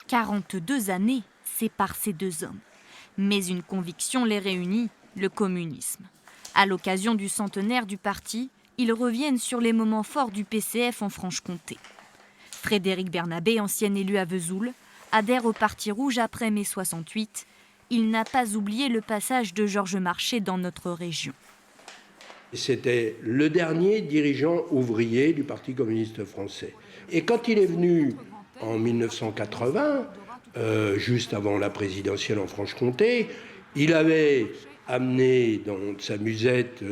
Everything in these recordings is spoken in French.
42 années séparent ces deux hommes. Mais une conviction les réunit, le communisme. À l'occasion du centenaire du parti, ils reviennent sur les moments forts du PCF en Franche-Comté. Frédéric Bernabé, ancien élu à Vesoul, adhère au Parti rouge après mai 68. Il n'a pas oublié le passage de Georges Marchais dans notre région. C'était le dernier dirigeant ouvrier du Parti communiste français. Et quand il est venu en 1980, juste avant la présidentielle en Franche-Comté, il avait amené dans sa musette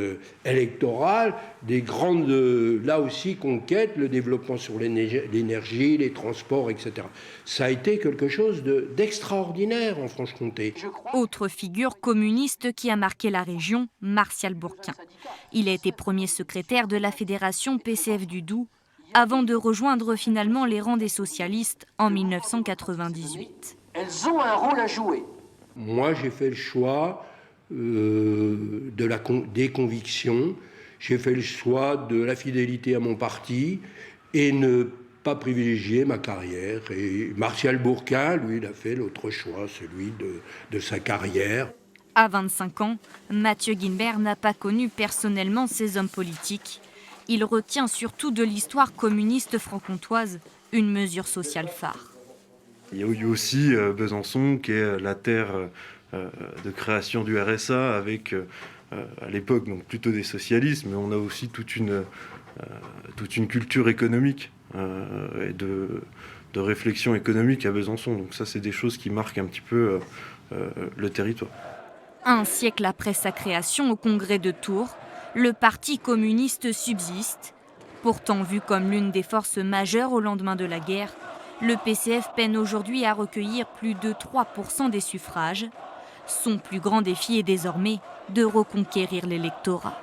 électorale des grandes, là aussi, conquêtes, le développement sur l'énergie, les transports, etc. Ça a été quelque chose d'extraordinaire en Franche-Comté. Autre figure communiste qui a marqué la région, Martial Bourquin. Il a été premier secrétaire de la fédération PCF du Doubs avant de rejoindre finalement les rangs des socialistes en 1998. Elles ont un rôle à jouer. Moi, j'ai fait le choix des convictions, j'ai fait le choix de la fidélité à mon parti et ne pas privilégier ma carrière. Et Martial Bourquin, lui, il a fait l'autre choix, celui de sa carrière. À 25 ans, Mathieu Guinbert n'a pas connu personnellement ces hommes politiques. Il retient surtout de l'histoire communiste franc-comtoise une mesure sociale phare. Il y a eu aussi Besançon, qui est la terre de création du RSA, avec à l'époque donc plutôt des socialistes, mais on a aussi toute une culture économique et de réflexion économique à Besançon. Donc ça, c'est des choses qui marquent un petit peu le territoire. Un siècle après sa création au congrès de Tours, le Parti communiste subsiste. Pourtant vu comme l'une des forces majeures au lendemain de la guerre, le PCF peine aujourd'hui à recueillir plus de 3% des suffrages. Son plus grand défi est désormais de reconquérir l'électorat.